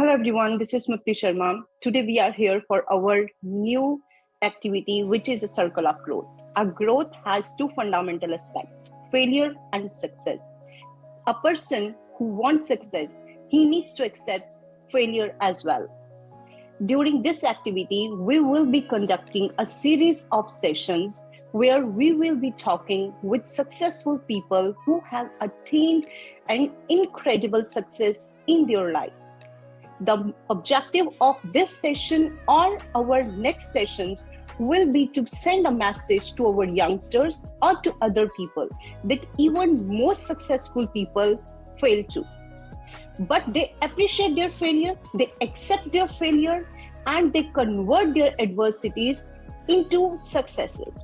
Hello everyone, this is Mukti Sharma. Today we are here for our new activity, which is a circle of growth. Our growth has two fundamental aspects, failure and success. A person who wants success, he needs to accept failure as well. During this activity, we will be conducting a series of sessions where we will be talking with successful people who have attained an incredible success in their lives. The objective of this session or our next sessions will be to send a message to our youngsters or to other people that even most successful people fail too. But they appreciate their failure, they accept their failure, and they convert their adversities into successes.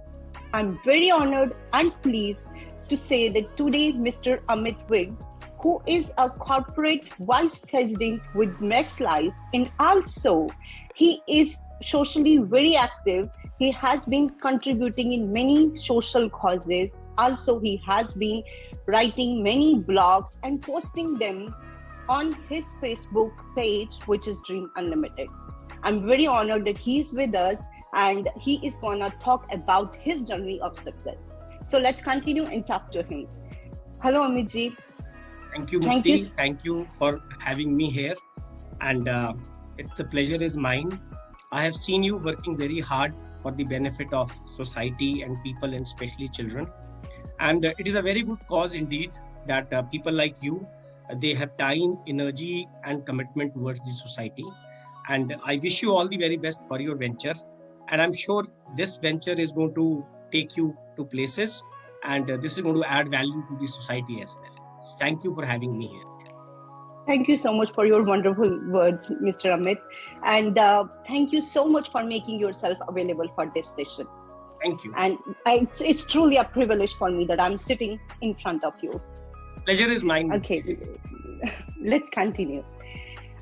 I'm very honored and pleased to say that today Mr. Amit Vig, who is a corporate vice president with Max Life, and also he is socially very active. He has been contributing in many social causes. Also, he has been writing many blogs and posting them on his Facebook page, which is Dream Unlimited. I'm very honored that he is with us and he is gonna talk about his journey of success. So let's continue and talk to him. Hello, Amit ji. Thank you, Mukti. Thank you for having me here. And the pleasure is mine. I have seen you working very hard for the benefit of society and people, and especially children. And it is a very good cause indeed that people like you, they have time, energy, and commitment towards the society. And I wish you all the very best for your venture. And I'm sure this venture is going to take you to places, and this is going to add value to the society as well. Thank you for having me here. Thank you so much for your wonderful words, Mr. Amit. And thank you so much for making yourself available for this session. Thank you. And it's truly a privilege for me that I'm sitting in front of you. Pleasure is mine. Okay, let's continue.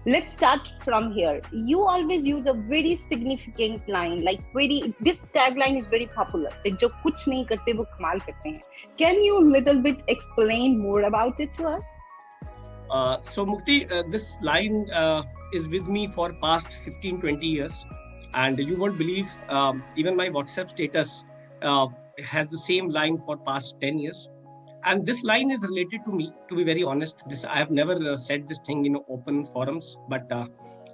Let's start from here. You always use a very significant line, this tagline is very popular. That जो कुछ नहीं करते वो कमाल करते हैं. Can you little bit explain more about it to us? So Mukti, this line is with me for past 15-20 years, and you won't believe even my WhatsApp status has the same line for past 10 years. And this line is related to me, to be very honest. I have never said this thing in open forums, but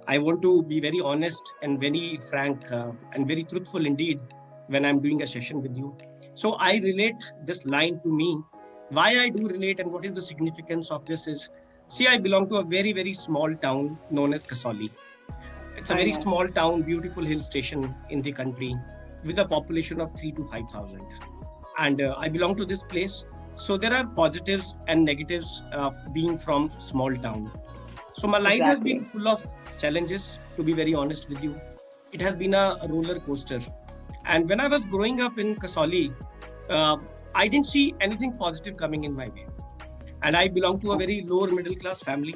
I want to be very honest and very frank and very truthful indeed when I'm doing a session with you. So I relate this line to me. Why I do relate and what is the significance of this is, see, I belong to a very, very small town known as Kasauli. It's a very small town, beautiful hill station in the country with a population of 3,000 to 5,000. And I belong to this place. So there are positives and negatives of being from small town. So my life has been full of challenges, to be very honest with you. It has been a roller coaster. And when I was growing up in Kasauli, I didn't see anything positive coming in my way. And I belong to a very lower middle class family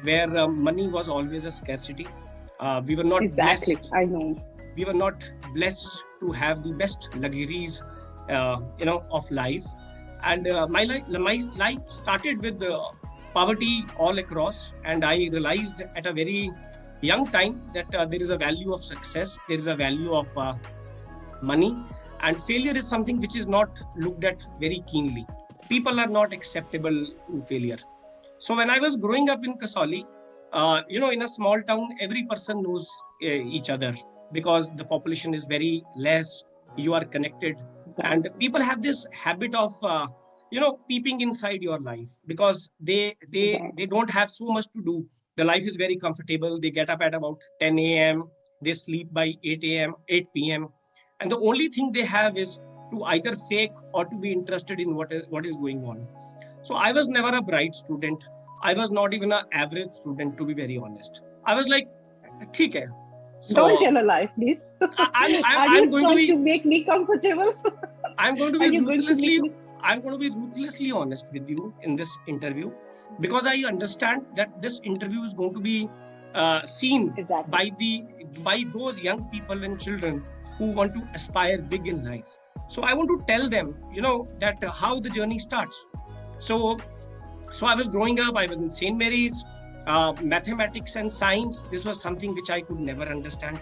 where money was always a scarcity. We were not blessed. I know. We were not blessed to have the best luxuries, of life. And my life started with poverty all across. And I realized at a very young time that there is a value of success. There is a value of money. And failure is something which is not looked at very keenly. People are not acceptable to failure. So when I was growing up in Kasauli, in a small town, every person knows each other because the population is very less. You are connected. And people have this habit of, peeping inside your life because they don't have so much to do. The life is very comfortable. They get up at about 10 a.m. They sleep by 8 p.m. And the only thing they have is to either fake or to be interested in what is going on. So I was never a bright student. I was not even an average student, to be very honest. I was like, ठीक है. So, don't tell a lie, please. I'm going to make me comfortable. I'm going to be ruthlessly honest with you in this interview because I understand that this interview is going to be seen by those young people and children who want to aspire big in life. So I want to tell them, how the journey starts. So I was growing up. I was in St. Mary's. Mathematics and science, this was something which I could never understand.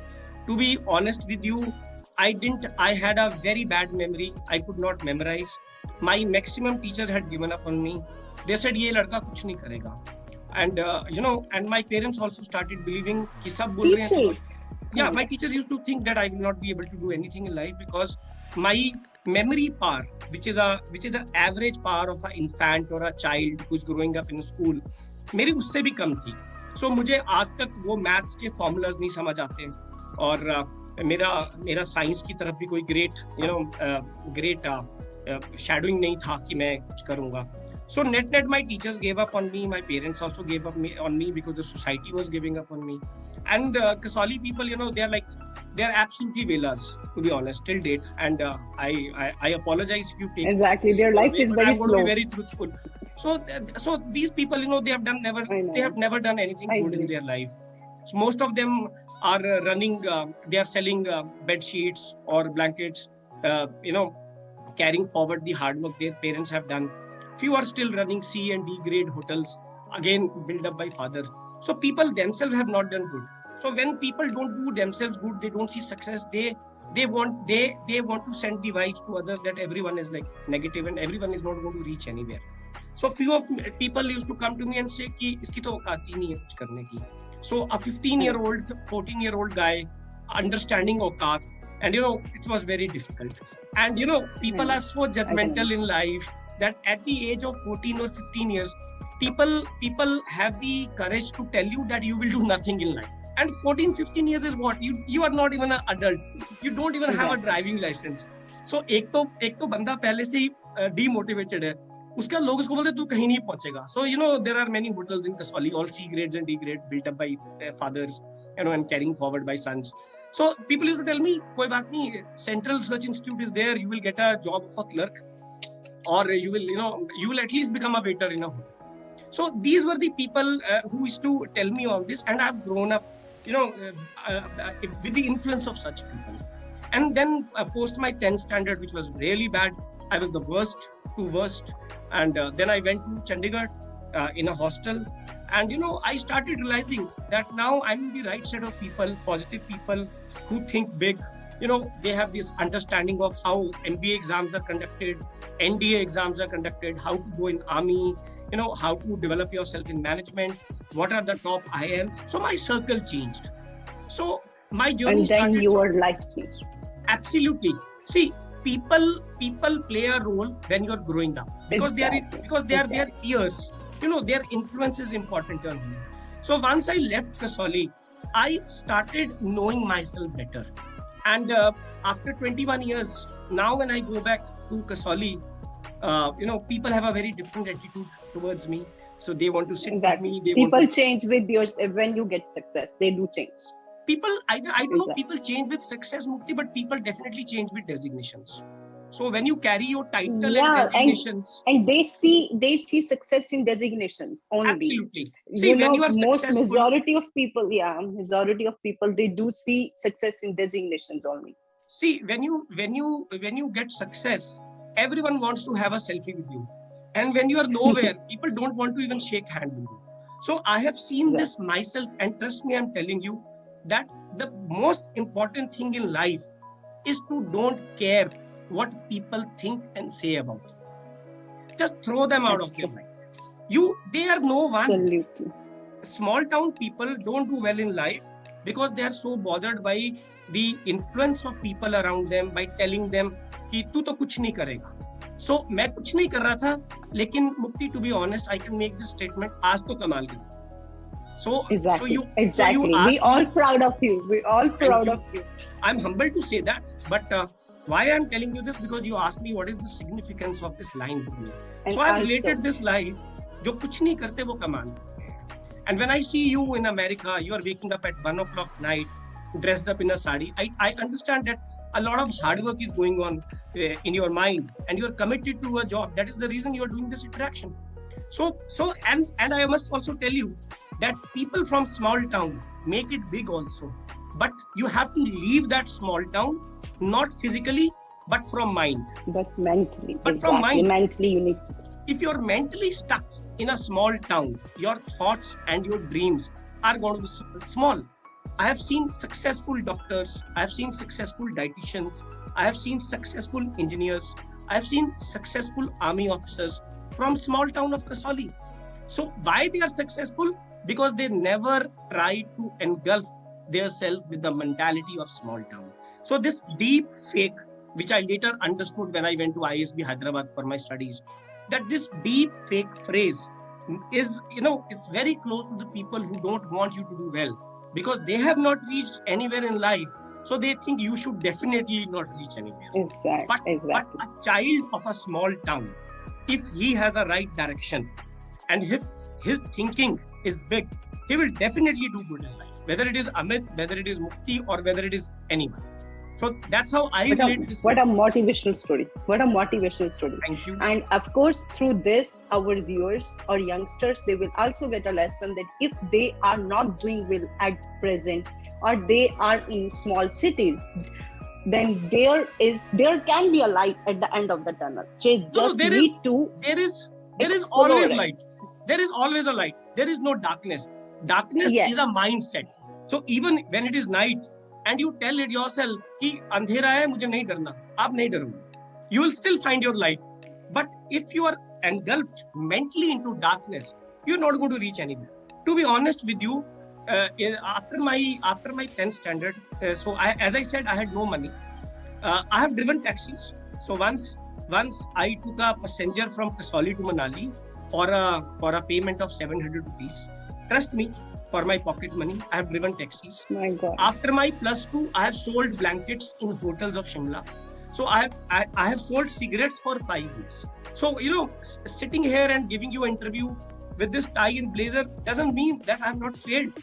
To be honest with you, I had a very bad memory. I could not memorize. My maximum teachers had given up on me. They said, "ये लड़का कुछ नहीं करेगा." And and my parents also started believing कि सब बोल रहे हैं तो Teachers. yeah, my teachers used to think that I will not be able to do anything in life because my memory power, which is an average power of an infant or a child who is growing up in a school, मेरी उससे भी कम थी. So मुझे आज तक वो maths के formulas नहीं समझ आते और मेरा साइंस की तरफ भी कोई ग्रेट shadowing नहीं था कि मैं कुछ करूँगा. So net my teachers gave up on me. My parents also gave up on me because the society was giving up on me. And Kasoli people, they're absolutely velas, to be honest, till date. And I apologize if you take exactly their life is very slow. I'm going to be very truthful. So these people, they have never done anything good in their life. So most of them are running. They are selling bed sheets or blankets. Carrying forward the hard work their parents have done. Few are still running C and D grade hotels, again built up by father. So people themselves have not done good. So when people don't do themselves good, they don't see success. They want to send the vibes to others that everyone is like negative and everyone is not going to reach anywhere. So few of people used to come to me and say कि इसकी तो औकात ही नहीं है कुछ करने की. So a 15-year-old, 14-year-old guy understanding औकात, and it was very difficult. And people are so judgmental in life that at the age of 14 or 15 years, people have the courage to tell you that you will do nothing in life. And 14, 15 years is what? You are not even an adult. You don't even have a driving license. So एक तो बंदा पहले से ही demotivated है. उसका लोग उसको बोलते तू कहीं नहीं पहुंचेगा. So there are many hotels in Kasoli, all C grades and D grades built up by fathers, and carrying forward by sons. So people used to tell me, कोई बात नहीं, Central Research Institute is there. You will get a job of a clerk, or you will at least become a waiter in a hotel. So these were the people who used to tell me all this, and I've grown up, with the influence of such people. And then post my 10th standard, which was really bad, I was the worst to worst. And then I went to Chandigarh in a hostel. And, I started realizing that now I'm in the right set of people, positive people who think big. They have this understanding of how MBA exams are conducted, NDA exams are conducted, how to go in army, how to develop yourself in management, what are the top IIMs. So my circle changed. So my journey started. And then your life changed. Absolutely. See, people play a role when you're growing up because they are their peers. Their influence is important on you. So once I left Kasoli, I started knowing myself better. And after 21 years, now when I go back to Kasoli, people have a very different attitude towards me. So they want to sit with me. People change with yours when you get success. They do change. People, I don't know, people change with success, Mukti, but people definitely change with designations. So when you carry your title and designations, and they see success in designations only. Absolutely. See, when you are successful, majority of people, they do see success in designations only. See, when you get success, everyone wants to have a selfie with you, and when you are nowhere, people don't want to even shake hand with you. So I have seen this myself, and trust me, I'm telling you that the most important thing in life is to don't care what people think and say about you. Just throw them out of your life. They are no one. Absolutely. Small town people don't do well in life because they are so bothered by the influence of people around them, by telling them कि तू तो कुछ नहीं करेगा. So मैं कुछ नहीं कर रहा था, लेकिन Mukti, to be honest, I can make this statement, आज तो कमाल की. So exactly. We all proud of you. We all proud of you. I'm humbled to say that, but why I'm telling you this, because you asked me what is the significance of this line to me. So I've related this life, जो कुछ नहीं करते वो कमाल. And when I see you in America, you are waking up at 1 o'clock night, dressed up in a sari. I understand that a lot of hard work is going on in your mind, and you are committed to a job. That is the reason you are doing this interaction. And I must also tell you that people from small town make it big also. But you have to leave that small town, not physically, but from mind. But mentally. But from mind. Mentally you need. If you're mentally stuck, in a small town, your thoughts and your dreams are going to be small. I have seen successful doctors, I have seen successful dietitians, I have seen successful engineers, I have seen successful army officers from small town of Kasoli. So why they are successful? Because they never try to engulf themselves with the mentality of small town. So this deep fake, which I later understood when I went to ISB Hyderabad for my studies, that this deep fake phrase is, it's very close to the people who don't want you to do well, because they have not reached anywhere in life. So they think you should definitely not reach anywhere. But a child of a small town, if he has a right direction and if his thinking is big, he will definitely do good in life. Whether it is Amit, whether it is Mukti, or whether it is anyone. So that's how I relate this. What a motivational story. What a motivational story. Thank you. And of course, through this, our viewers or youngsters, they will also get a lesson that if they are not doing well at present, or they are in small cities, then there can be a light at the end of the tunnel. There is always light. There is always a light. There is no darkness. Darkness is a mindset. So even when it is night and you tell it yourself कि अंधेरा है, मुझे नहीं डरना, आप नहीं डरोगे, you will still find your light. But if you are engulfed mentally into darkness, you're not going to reach anywhere. To be honest with you, after my 10th standard, as I said, I had no money. I have driven taxis. So once I took a passenger from Kasoli to Manali for a payment of 700 rupees. Trust me, for my pocket money, I have driven taxis. My God. After my +2, I have sold blankets in hotels of Shimla. So I have sold cigarettes for 5 weeks. So sitting here and giving you an interview with this tie and blazer doesn't mean that I have not failed.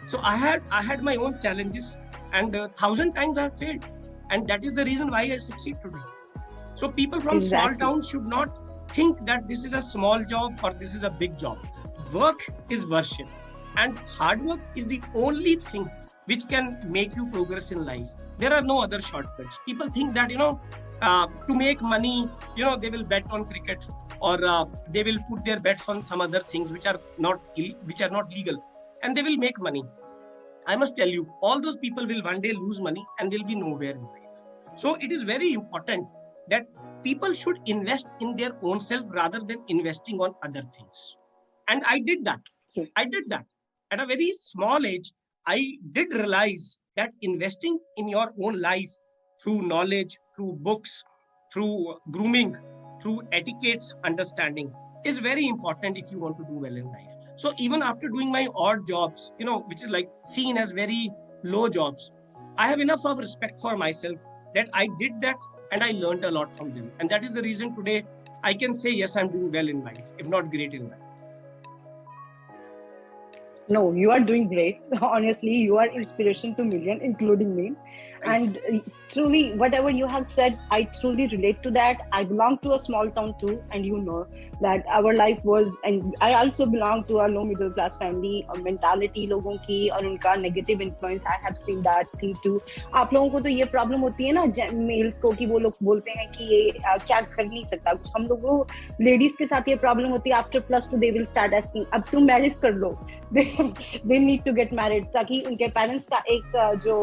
So I had my own challenges, and 1,000 times I have failed, and that is the reason why I succeed today. So people from small towns should not think that this is a small job or this is a big job. Work is worship, and hard work is the only thing which can make you progress in life. There are no other shortcuts. People think that to make money, they will bet on cricket, or they will put their bets on some other things which are not legal, and they will make money. I must tell you, all those people will one day lose money and they'll be nowhere in life. So it is very important that people should invest in their own self rather than investing on other things. And I did that. At a very small age, I did realize that investing in your own life through knowledge, through books, through grooming, through etiquettes, understanding is very important if you want to do well in life. So even after doing my odd jobs, which is like seen as very low jobs, I have enough of respect for myself that I did that and I learned a lot from them. And that is the reason today I can say, yes, I'm doing well in life, if not great in life. No, you are doing great. Honestly, you are inspiration to millions, including me. And truly, whatever you have said, I truly relate to that. I belong to a small town too, and that our life was, and I also belong to a low middle class family. Mentality लोगों की और उनका negative influence, I have seen that thing too. आप लोगों को तो ये problem होती है ना males को कि वो लोग बोलते हैं कि ये क्या कर नहीं सकता कुछ. हम लोगों ladies के साथ ये problem होती है. After +2 they will start asking, अब तुम marriage कर लो. They need to get married ताकि उनके parents का एक जो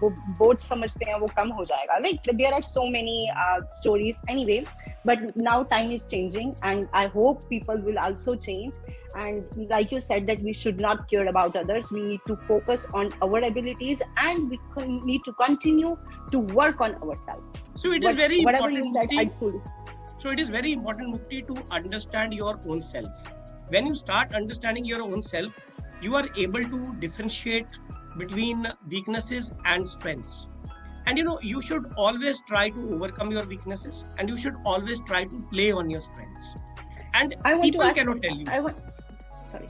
वो बोझ समझते हैं वो कम हो जाएगा. Like there are so many stories anyway, but now time is changing, and I hope people will also change. And like you said, that we should not care about others. We need to focus on our abilities, and we need to continue to work on ourselves. So it is very whatever important, you said, Mukti, I fully. So it is very important, Mukti, to understand your own self. When you start understanding your own self, you are able to differentiate between weaknesses and strengths. And you should always try to overcome your weaknesses, and you should always try to play on your strengths. And people cannot tell you. Sorry.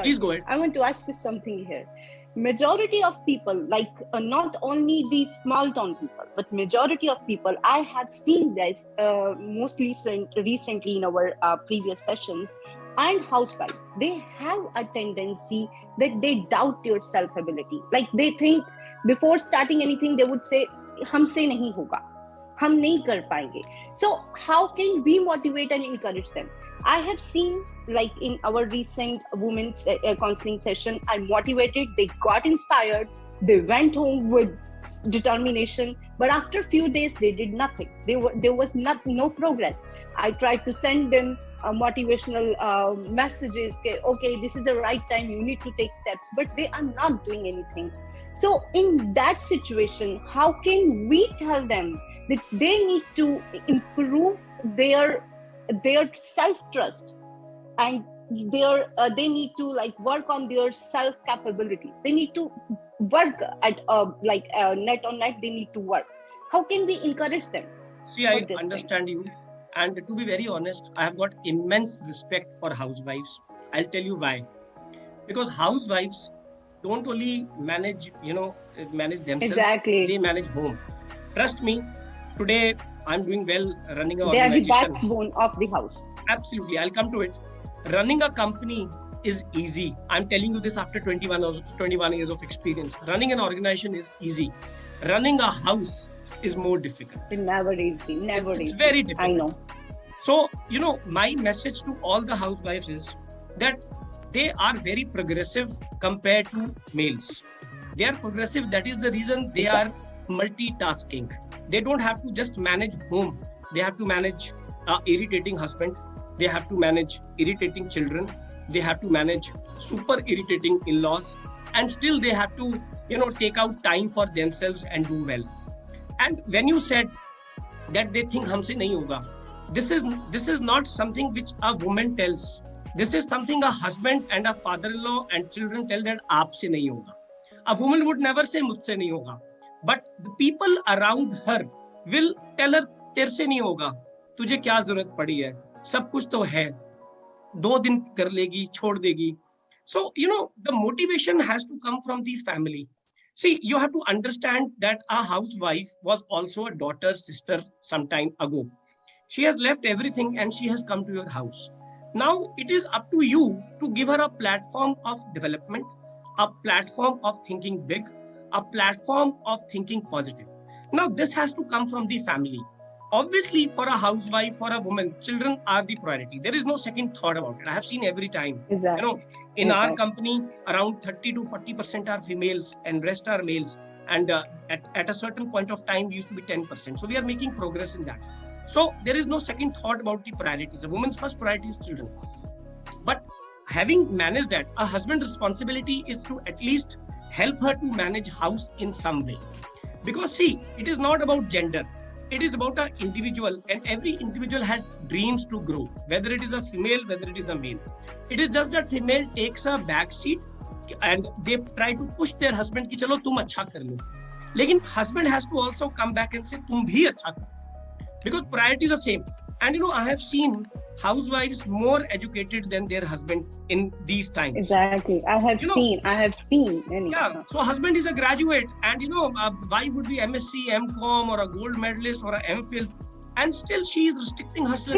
Please go ahead. I want to ask you something here. Majority of people, like not only the small town people, but majority of people, I have seen this mostly recently in our previous sessions, and housewives, they have a tendency that they doubt your self-ability. Like they think before starting anything, they would say, हमसे नहीं होगा. हम नहीं कर पाएंगे. So how can we motivate and encourage them? I have seen, like in our recent women's counseling session, I motivated, they got inspired, they went home with determination, but after a few days they did nothing. There was no progress. I tried to send them motivational messages, okay, this is the right time, you need to take steps, but they are not doing anything. So in that situation, how can we tell them that they need to improve their self trust, and they need to like work on their self capabilities, they need to work at net on net, they need to work. How can we encourage them See, for I this thing? understand you. And to be very honest, I have got immense respect for housewives. I'll tell you why. Because housewives don't only manage, manage themselves, Exactly. they manage home. Trust me, today I'm doing well running an They are the organization. backbone of the house. Absolutely, I'll come to it. Running a company is easy. I'm telling you this after 21 years of experience. Running an organization is easy. Running a house is more difficult. It's never easy. Never It's easy. very difficult. I know. So, my message to all the housewives is that they are very progressive compared to males. They are progressive. That is the reason they are multitasking. They don't have to just manage home. They have to manage irritating husband. They have to manage irritating children. They have to manage super irritating in-laws. And still they have to, take out time for themselves and do well. And when you said that they think humse nahi hoga, this is not something which a woman tells. This is something a husband and a father-in-law and children tell that aapse nahi hoga. A woman would never say mujhse nahi hoga, but the people around her will tell her तेरे से नहीं होगा, तुझे क्या जरूरत पड़ी है, सब कुछ तो है, 2 दिन कर लेगी, छोड़ देगी. So the motivation has to come from the family. See, you have to understand that a housewife was also a daughter, sister some time ago. She has left everything and she has come to your house. Now it is up to you to give her a platform of development, a platform of thinking big, a platform of thinking positive. Now this has to come from the family. Obviously, for a housewife, for a woman, children are the priority. There is no second thought about it. I have seen every time. Exactly. In our company, around 30 to 40% are females and rest are males. And at a certain point of time, we used to be 10%. So we are making progress in that. So there is no second thought about the priorities. A woman's first priority is children. But having managed that, a husband's responsibility is to at least help her to manage house in some way. Because see, it is not about gender. It is about an individual, and every individual has dreams to grow, whether it is a female, whether it is a male. It is just that female takes a back seat and they try to push their husband कि चलो तुम अच्छा कर लो. लेकिन husband has to also come back and say तुम भी अच्छा करो. Because priorities are same. And I have seen housewives more educated than their husbands in these times. Exactly. I have seen. Yeah. So husband is a graduate and wife would be MSc, MCom or a gold medalist or a MPhil, and still she is restricting herself.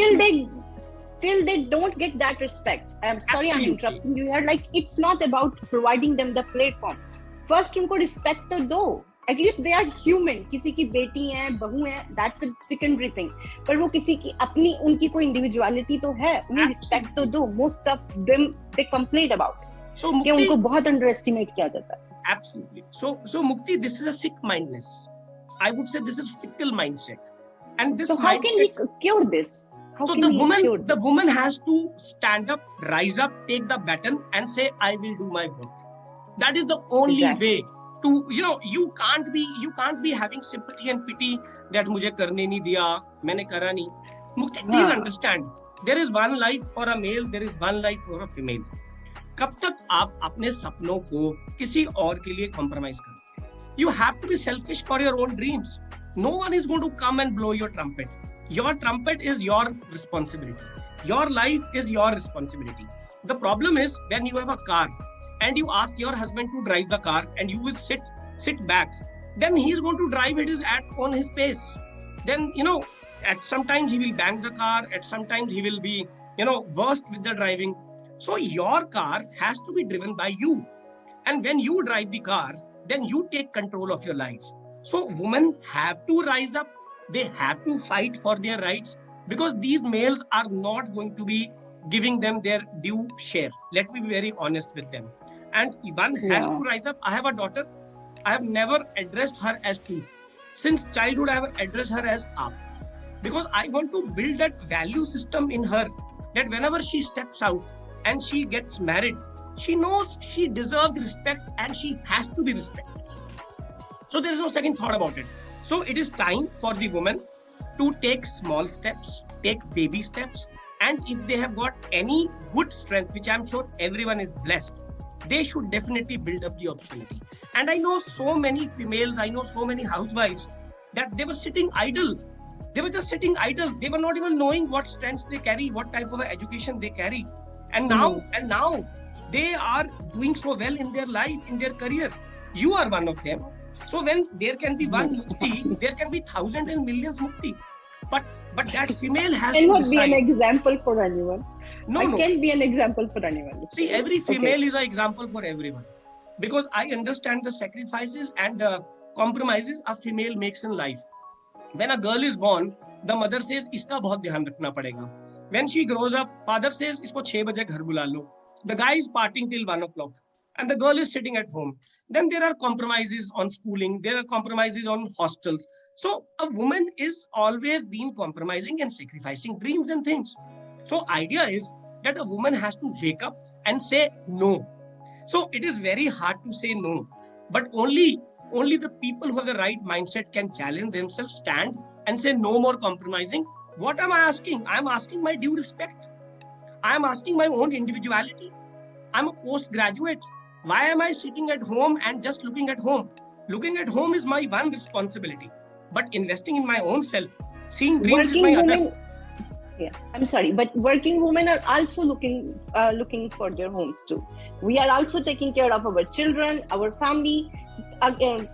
Still they don't get that respect. I'm sorry, Absolutely. I'm interrupting you here. Like, it's not about providing them the platform. First उनको respect तो दो. At least they are human. किसी की बेटी है, बहू है, that's a secondary thing. पर वो किसी की अपनी उनकी कोई individuality तो है, उन्हें respect तो दो. Most of them they complain about. So Mukti, कि उनको बहुत underestimate किया जाता है. Absolutely. So Mukti, this is a sick mindedness. I would say this is fickle mindset. And this so how mindset, can we cure this? So the woman has to stand up, rise up, take the baton and say, I will do my work. That is the only way to, you can't be having sympathy and pity that मुझे करने नहीं दिया, मैंने करा नहीं. Mukti, please understand, there is one life for a male, there is one life for a female. कब तक आप अपने सपनों को किसी और के लिए compromise करोगे? You have to be selfish for your own dreams. No one is going to come and blow your trumpet. Your trumpet is your responsibility. Your life is your responsibility. The problem is when you have a car and you ask your husband to drive the car and you will sit back, then he is going to drive it on his pace. Then, at sometimes he will bang the car, at sometimes he will be, worst with the driving. So your car has to be driven by you. And when you drive the car, then you take control of your life. So women have to rise up. They have to fight for their rights, because these males are not going to be giving them their due share. Let me be very honest with them. And one has Yeah. to rise up. I have a daughter. I have never addressed her as tu. Since childhood, I have addressed her as aap, because I want to build that value system in her, that whenever she steps out and she gets married, she knows she deserves respect and she has to be respected. So there is no second thought about it. So it is time for the woman to take small steps, take baby steps. And if they have got any good strength, which I'm sure everyone is blessed, they should definitely build up the opportunity. And I know so many females, I know so many housewives that they were sitting idle. They were just sitting idle. They were not even knowing what strengths they carry, what type of education they carry. And now they are doing so well in their life, in their career. You are one of them. So when there can be one Mukti, there can be thousands and millions Mukti. But that female has to Cannot decide. be an example for anyone. No. Can be an example for anyone. See, every female is an example for everyone. Because I understand the sacrifices and compromises a female makes in life. When a girl is born, the mother says, "Iska bahut dhyan rakhna padega." When she grows up, father says, "Isko 6 baje ghar bula lo." The guy is partying till 1 o'clock, and the girl is sitting at home. Then there are compromises on schooling. There are compromises on hostels. So a woman is always been compromising and sacrificing dreams and things. So idea is that a woman has to wake up and say no. So it is very hard to say no, but only the people who have the right mindset can challenge themselves, stand and say no more compromising. What am I asking? I am asking my due respect. I am asking my own individuality. I'm a postgraduate. Why am I sitting at home and just looking at home? Looking at home is my one responsibility, but investing in my own self, seeing dreams is my other. Yeah, I'm sorry, but working women are also looking for their homes too. We are also taking care of our children, our family. Again,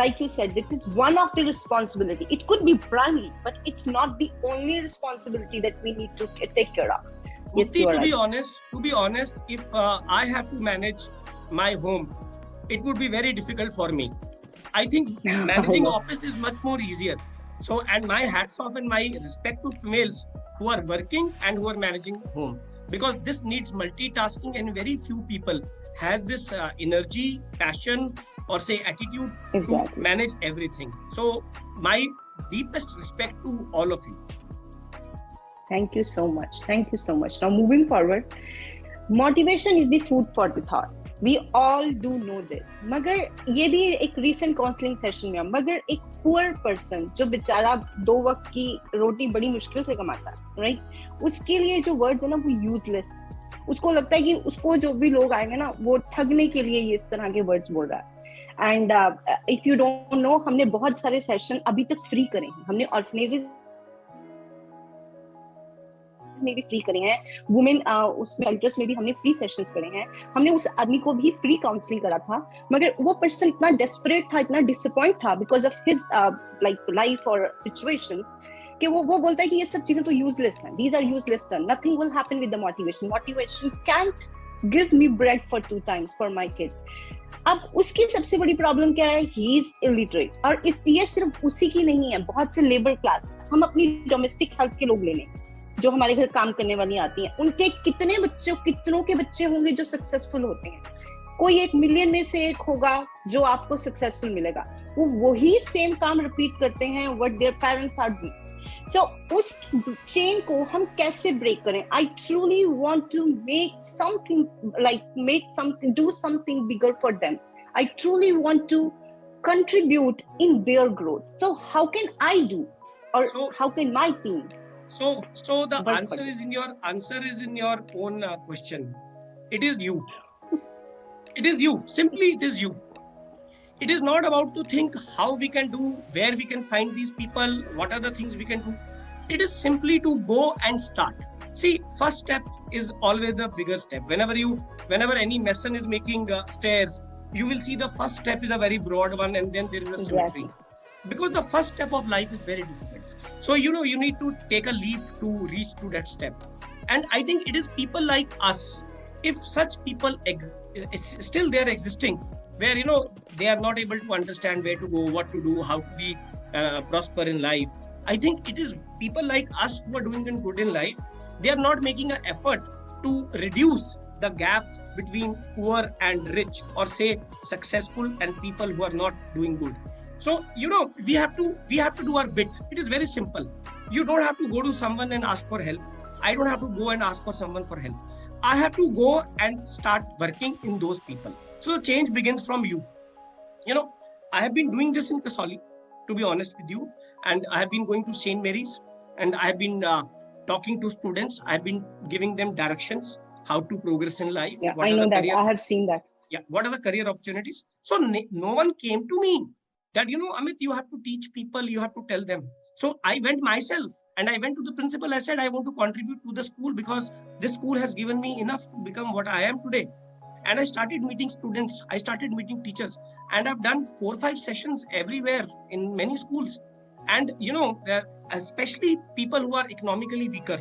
like you said, this is one of the responsibility. It could be primary, but it's not the only responsibility that we need to take care of. Mukti, to be honest, if I have to manage my home, it would be very difficult for me. I think managing office is much more easier. So, and my hats off and my respect to females who are working and who are managing home, because this needs multitasking and very few people has this energy, passion, or say attitude to manage everything. So my deepest respect to all of you. Thank you so much. Thank you so much. Now moving forward, motivation is the food for the thought. We all do know this. मगर ये भी एक recent counseling session में, मगर एक poor person जो बेचारा 2 वक्त की रोटी बड़ी मुश्किल से कमाता है, right? उसके लिए जो words है ना वो useless. उसको लगता है कि उसको जो भी लोग आएंगे ना वो ठगने के लिए ये इस तरह के words बोल रहा है. And if you don't know, हमने बहुत सारे session अभी तक free करे हैं. हमने orphanages में भी फ्री करे हैं, वुमेन उसमें अल्ट्रस में भी हमने फ्री सेशंस करे हैं. हमने उस आदमी को भी फ्री काउंसलिंग करा था, मगर वो पर्सन इतना डेस्परेट था, इतना डिसअपॉइंट था बिकॉज ऑफ हिज लाइफ और सिचुएशंस कि वो बोलता है कि ये सब चीजें तो यूजलेस हैं, these are useless, nothing will happen with the motivation can't give me bread for 2 times for my kids. अब उसकी सबसे बड़ी प्रॉब्लम क्या है? He is illiterate. और ये सिर्फ उसी की नहीं है, बहुत से लेबर क्लास, हम अपनी डोमेस्टिक हेल्प के लोग ले लें जो हमारे घर काम करने वाली आती हैं, उनके कितनों के बच्चे होंगे जो सक्सेसफुल होते हैं. कोई 1 मिलियन में से एक होगा जो आपको सक्सेसफुल मिलेगा. वो वही सेम काम रिपीट करते हैं what their parents are doing. So उस चेन को हम कैसे ब्रेक करें? I truly want to do something bigger for them. I truly want to contribute in their growth. So how can I do, or how can my team? So the answer is in your own question. It is you. It is you. Simply, it is you. It is not about to think how we can do, where we can find these people, what are the things we can do. It is simply to go and start. See, first step is always the bigger step. Whenever any mason is making stairs, you will see the first step is a very broad one, and then there is a symmetry. Because the first step of life is very difficult. So, you need to take a leap to reach to that step. And I think it is people like us, if such people still they are existing, where, they are not able to understand where to go, what to do, how to be prosper in life. I think it is people like us who are doing it good in life. They are not making an effort to reduce the gap between poor and rich, or say successful and people who are not doing good. So we have to do our bit. It is very simple. You don't have to go to someone and ask for help. I don't have to go and ask for someone for help. I have to go and start working in those people. So change begins from you. you know I have been doing this in Kasoli, to be honest with you, and I have been going to St. Mary's, and I have been talking to students. I have been giving them directions how to progress in life, Yeah, what I are know the that. career, I have seen that. yeah, what are the career opportunities. So no one came to me that, Amit, you have to teach people, you have to tell them. So I went myself, and I went to the principal. I said, I want to contribute to the school because this school has given me enough to become what I am today. And I started meeting students, I started meeting teachers, and I've done 4 or 5 sessions everywhere in many schools. And especially people who are economically weaker,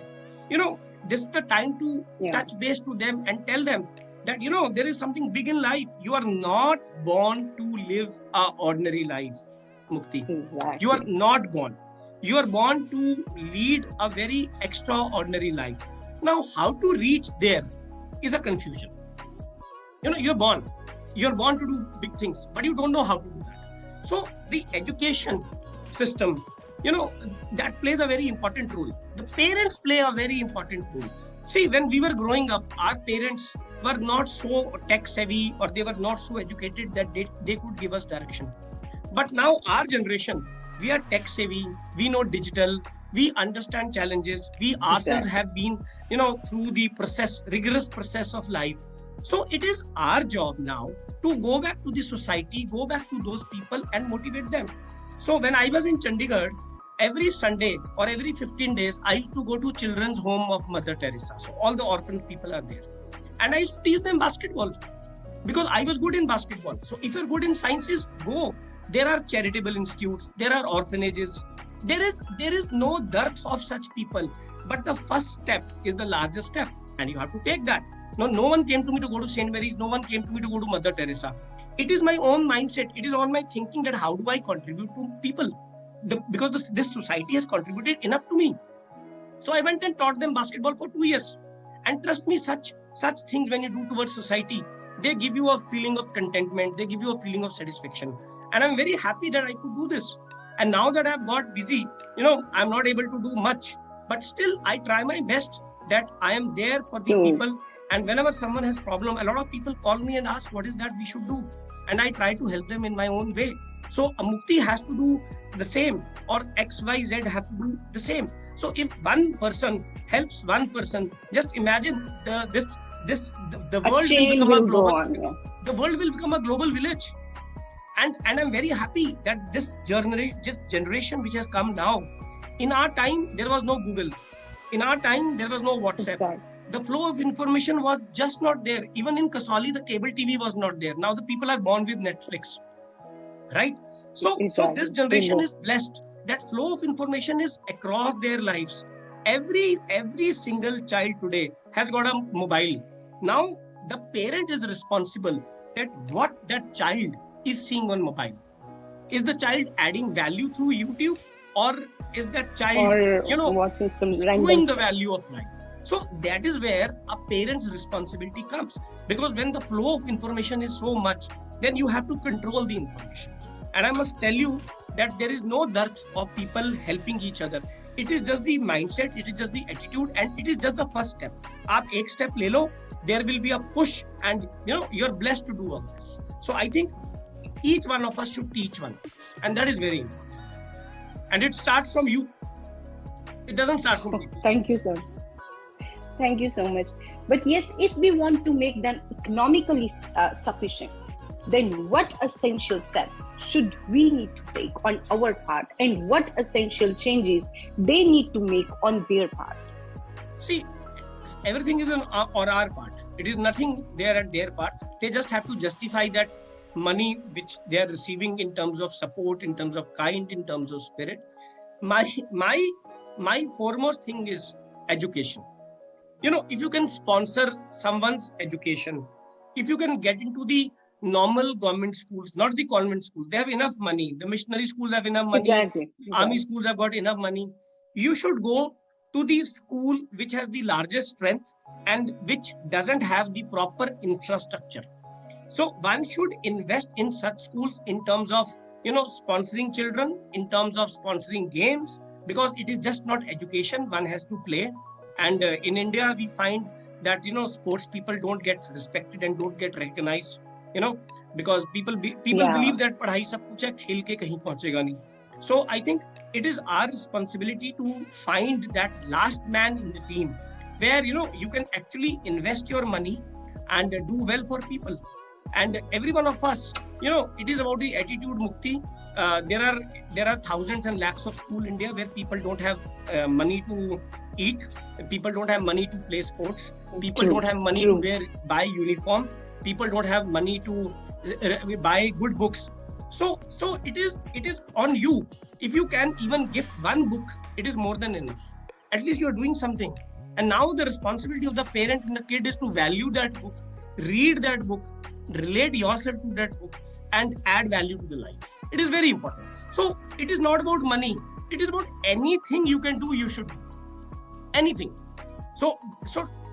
this is the time to Yeah, touch base to them and tell them that there is something big in life. You are not born to live a ordinary life, Mukti. You are exactly. not born. You are born to lead a very extraordinary life. Now, how to reach there is a confusion. You're born to do big things, but you don't know how to do that. So the education system, you know that plays a very important role. The parents play a very important role. See, when we were growing up, our parents were not so tech savvy, or they were not so educated that they could give us direction. But now our generation, we are tech savvy, we know digital, we understand challenges, we ourselves Exactly. have been through the rigorous process of life. So it is our job now to go back to the society, go back to those people and motivate them. So when I was in Chandigarh, every Sunday or every 15 days, I used to go to children's home of Mother Teresa. So all the orphan people are there. And I used to teach them basketball because I was good in basketball. So if you're good in sciences, go. There are charitable institutes, there are orphanages. There is no dearth of such people. But the first step is the largest step, and you have to take that. No one came to me to go to St. Mary's. No one came to me to go to Mother Teresa. It is my own mindset. It is on my thinking that how do I contribute to people? Because this society has contributed enough to me. So I went and taught them basketball for 2 years. And trust me, such things when you do towards society, they give you a feeling of contentment. They give you a feeling of satisfaction. And I'm very happy that I could do this. And now that I've got busy, I'm not able to do much. But still, I try my best that I am there for the True. people. And whenever someone has problem, a lot of people call me and ask what is that we should do. And I try to help them in my own way. So a Mukti has to do the same, or XYZ have to do the same. So if one person helps one person, just imagine the A world will chain become a will go global, on. Yeah. the world will become a global village. And I'm very happy that this generation which has come now. In our time, there was no Google. In our time, there was no WhatsApp. Exactly. The flow of information was just not there. Even in Kasoli, the cable TV was not there. Now the people are born with Netflix, right? So this Exactly. generation Bingo. is blessed that flow of information is across their lives. Every single child today has got a mobile. Now the parent is responsible that what that child is seeing on mobile. Is the child adding value through YouTube, or is that child Or watching some random screwing the stuff. value of life? So that is where a parent's responsibility comes, because when the flow of information is so much, then you have to control the information. And I must tell you that there is no dearth of people helping each other. It is just the mindset, it is just the attitude, and it is just the first step. Aap ek step le lo, there will be a push, and you're blessed to do all this. So I think each one of us should teach one, and that is very important. And it starts from you. It doesn't start from people. Thank you, sir. Thank you so much. But yes, if we want to make them economically sufficient, then what essential step should we need to take on our part, and what essential changes they need to make on their part? See, everything is on our part. It is nothing there at their part. They just have to justify that money which they are receiving in terms of support, in terms of kind, in terms of spirit. My foremost thing is education. If you can sponsor someone's education, if you can get into the normal government schools, not the convent schools. They have enough money. The missionary schools have enough money. Exactly. Army schools have got enough money. You should go to the school which has the largest strength and which doesn't have the proper infrastructure. So one should invest in such schools in terms of, sponsoring children, in terms of sponsoring games, because it is just not education. One has to play. And in India, we find that, sports people don't get respected and don't get recognized, because people believe that padhai sab kuch hai, khel ke kahin pahunchega nahi. So I think it is our responsibility to find that last man in the team where, you can actually invest your money and do well for people. And every one of us, it is about the attitude, Mukti. There are thousands and lakhs of school in India where people don't have money to eat. People don't have money to play sports. People don't have money to buy uniform. People don't have money to buy good books. So it is on you. If you can even gift one book, it is more than enough. At least you are doing something. And now the responsibility of the parent and the kid is to value that book, read that book, relate yourself to that book, and add value to the life. It is very important. So it is not about money. It is about anything you can do, you should do. Anything. So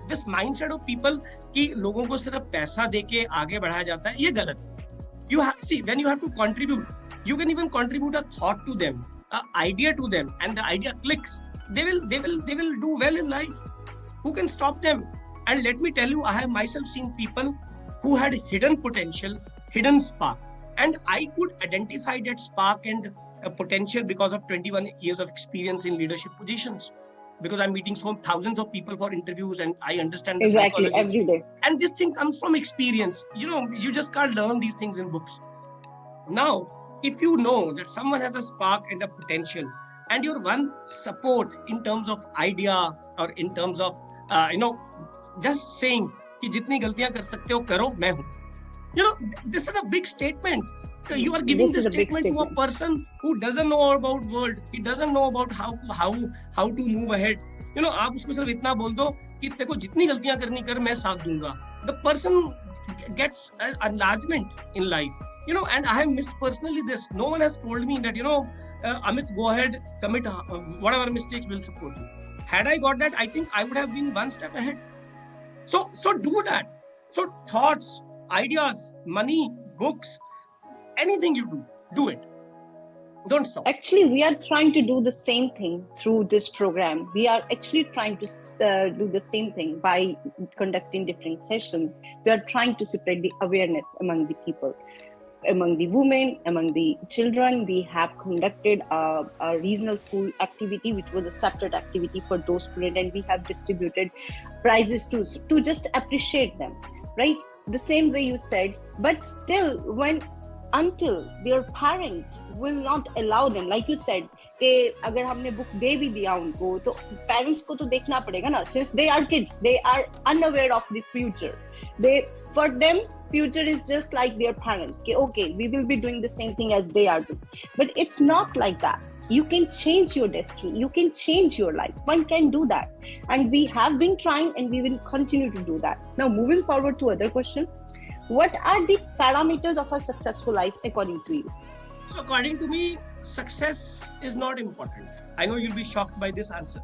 this mindset of people कि लोगों को सिर्फ पैसा देके आगे बढ़ाया जाता है, ये गलत है. You have, see, when you have to contribute, you can even contribute a thought to them, an idea to them, and the idea clicks. They will do well in life. Who can stop them? And let me tell you, I have myself seen people who had hidden potential, hidden spark. And I could identify that spark and potential because of 21 years of experience in leadership positions. Because I'm meeting thousands of people for interviews and I understand the psychology. Every day. And this thing comes from experience. You just can't learn these things in books. Now, if you know that someone has a spark and a potential, and your one support in terms of idea or in terms of, just saying, कि जितनी गलतियां कर सकते हो करो मैं हूं. This is a big statement. You are giving this statement to a person who doesn't know about world. He doesn't know about how to move ahead. आप उसको सिर्फ इतना बोल दो कि देखो जितनी गलतियां करनी कर मैं साथ दूंगा. The person gets an enlargement in life. And I have missed personally this. No one has told me that, Amit, go ahead, commit whatever mistakes, will support you. Had I got that, I think I would have been one step ahead. So do that. So thoughts, ideas, money, books, anything you do it. Don't stop. Actually, we are trying to do the same thing through this program. We are actually trying to do the same thing by conducting different sessions. We are trying to spread the awareness among the people, among the women, among the children. We have conducted a regional school activity, which was a separate activity for those students, and we have distributed prizes to just appreciate them, right? The same way you said, but still until their parents will not allow them, like you said, कि अगर हमने book दे भी दिया उनको तो parents को तो देखना पड़ेगा ना, since they are kids, they are unaware of the future. For them, future is just like their parents. Okay, we will be doing the same thing as they are doing. But it's not like that. You can change your destiny. You can change your life. One can do that. And we have been trying and we will continue to do that. Now, moving forward to other question. What are the parameters of a successful life according to you? According to me, success is not important. I know you'll be shocked by this answer.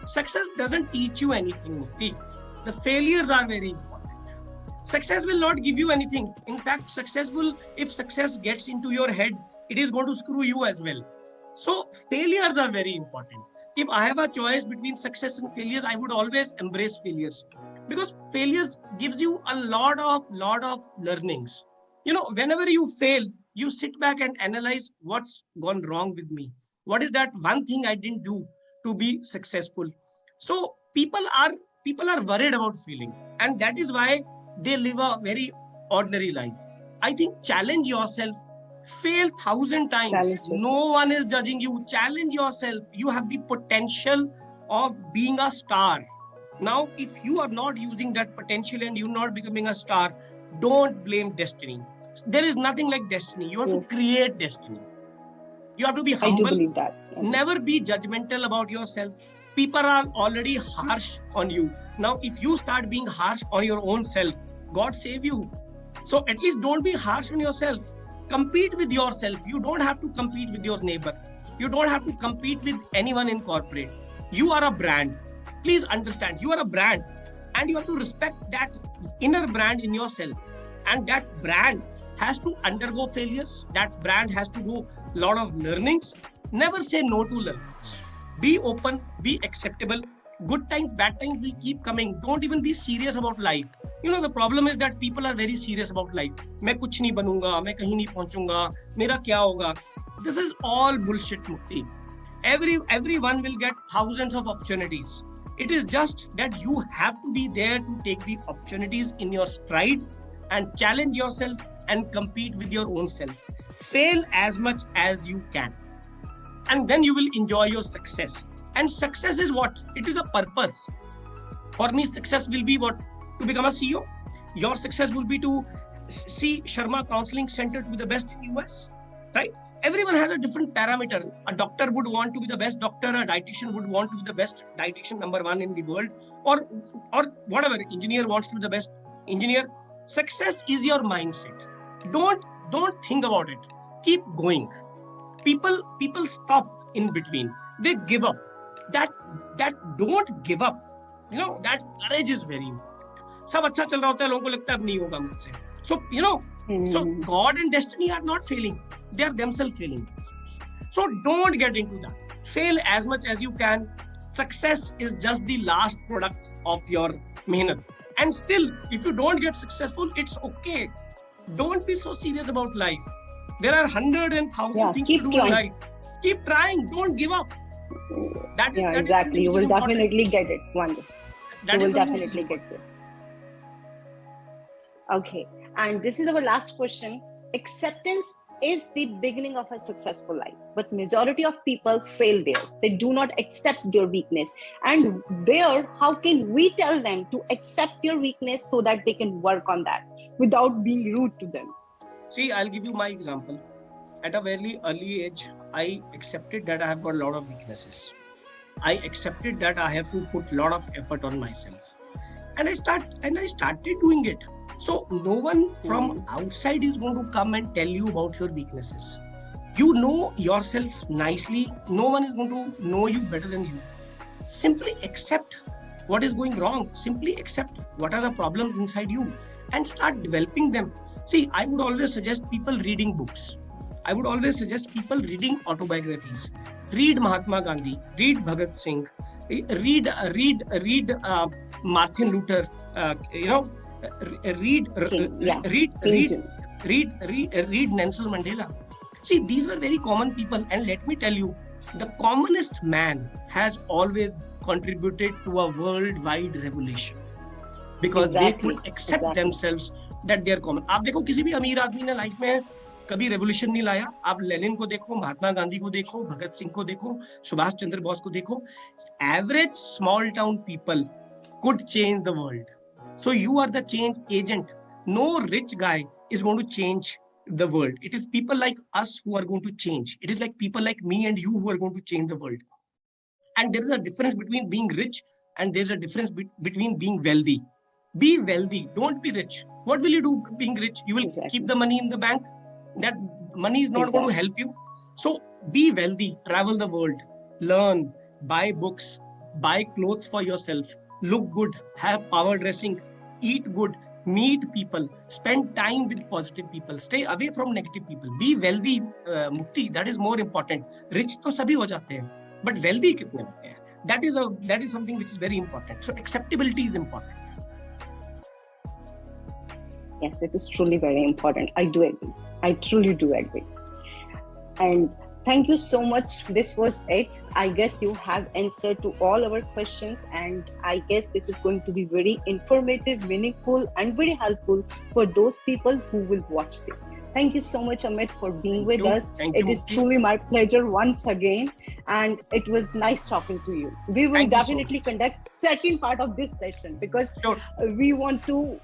Success doesn't teach you anything, Mukti. The failures are very important. Success will not give you anything. In fact, if success gets into your head, it is going to screw you as well. So failures are very important. If I have a choice between success and failures, I would always embrace failures. Because failures gives you a lot of learnings. Whenever you fail, you sit back and analyze what's gone wrong with me. What is that one thing I didn't do to be successful? So people are worried about failing, and that is why they live a very ordinary life. I think challenge yourself, fail 1,000 times. No one is judging you. Challenge yourself. You have the potential of being a star. Now, if you are not using that potential and you're not becoming a star, don't blame destiny. There is nothing like destiny. You have to create destiny. You have to be humble. I do believe that. Never be judgmental about yourself. People are already harsh on you. Now, if you start being harsh on your own self, God save you. So at least don't be harsh on yourself. Compete with yourself. You don't have to compete with your neighbor. You don't have to compete with anyone in corporate. You are a brand. Please understand, you are a brand, and you have to respect that inner brand in yourself. And that brand has to undergo failures. That brand has to do a lot of learnings. Never say no to learnings. Be open, be acceptable. Good times, bad times will keep coming. Don't even be serious about life. The problem is that people are very serious about life. मैं कुछ नहीं बनूंगा, मैं कहीं नहीं पहुंचूंगा, मेरा क्या होगा? This is all bullshit, Mukti. Everyone will get thousands of opportunities. It is just that you have to be there to take the opportunities in your stride and challenge yourself and compete with your own self. Fail as much as you can. And then you will enjoy your success. And success is what? It is a purpose. For me, success will be what? To become a CEO. Your success will be to see Sharma Counseling Center to be the best in US, right? Everyone has a different parameter. A doctor would want to be the best doctor. A dietitian would want to be the best dietitian, number one in the world, or whatever. Engineer wants to be the best engineer. Success is your mindset. Don't think about it. Keep going. People stop in between. They give up. That don't give up. That courage is very important. सब अच्छा चल रहा होता है, लोगों को लगता है अब नहीं होगा मुझसे. So God and destiny are not failing. They are themselves failing. So don't get into that. Fail as much as you can. Success is just the last product of your mehnat. And still, if you don't get successful, it's okay. Don't be so serious about life. There are 100,000 things to do in life. Keep trying. Don't give up. That exactly. You will definitely get it one day. You will definitely get it. Okay. And this is our last question. Acceptance is the beginning of a successful life, but majority of people fail there. They do not accept their weakness. And there, how can we tell them to accept their weakness so that they can work on that without being rude to them? See, I'll give you my example. At a very early age, I accepted that I have got a lot of weaknesses. I accepted that I have to put a lot of effort on myself. And I started doing it. So no one from outside is going to come and tell you about your weaknesses. You know yourself nicely. No one is going to know you better than you. Simply accept what is going wrong. Simply accept what are the problems inside you and start developing them. See, I would always suggest people reading books. I would always suggest people reading autobiographies. Read Mahatma Gandhi. Read Bhagat Singh. Read Martin Luther. Read Nelson Mandela. See, these were very common people, and let me tell you, the commonest man has always contributed to a worldwide revolution because they could accept themselves that they are common. आप देखो किसी भी अमीर आदमी ने life में कभी revolution नहीं लाया. आप लेनिन को देखो, महात्मा गांधी को देखो, भगत सिंह को देखो, सुभाष चंद्र बोस को देखो. Average small town people could change the world. So you are the change agent. No rich guy is going to change the world. It is people like us who are going to change. It is like people like me and you who are going to change the world. And there is a difference between being rich and there's a difference between being wealthy. Be wealthy. Don't be rich. What will you do being rich? You will keep the money in the bank. That money is not going to help you. So be wealthy. Travel the world. Learn. Buy books. Buy clothes for yourself. Look good, have power dressing, eat good, meet people, spend time with positive people, stay away from negative people, be wealthy, Mukti, that is more important. Rich to sabhi ho jate hain, but wealthy kitne hote hain? That is something which is very important. So acceptability is important. Yes, it is truly very important. I do agree. I truly do agree. And thank you so much. This was it. I guess you have answered to all our questions, and I guess this is going to be very informative, meaningful, and very helpful for those people who will watch this. Thank you so much, Amit, for being with us. It is truly my pleasure once again, and it was nice talking to you. We will definitely conduct second part of this session because we want to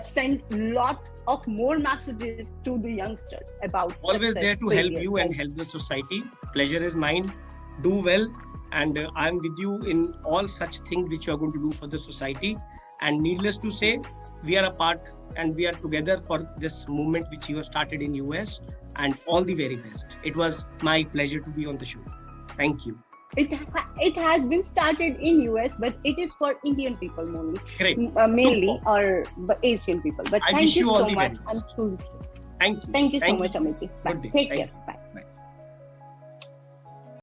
send lot of more messages to the youngsters about always there to help you and help the society. Pleasure is mine. Do well, and I am with you in all such things which you are going to do for the society. And needless to say, we are a part and we are together for this movement which you have started in US. And all the very best. It was my pleasure to be on the show. Thank you. It has been started in US, but it is for Indian people mainly, Great. mainly or Asian people. But I thank wish you you all so the much. very best. I'm truly. Thank you. Thank you so Thank much, you. Amitji. Bye. Good day. Take Thank care. you.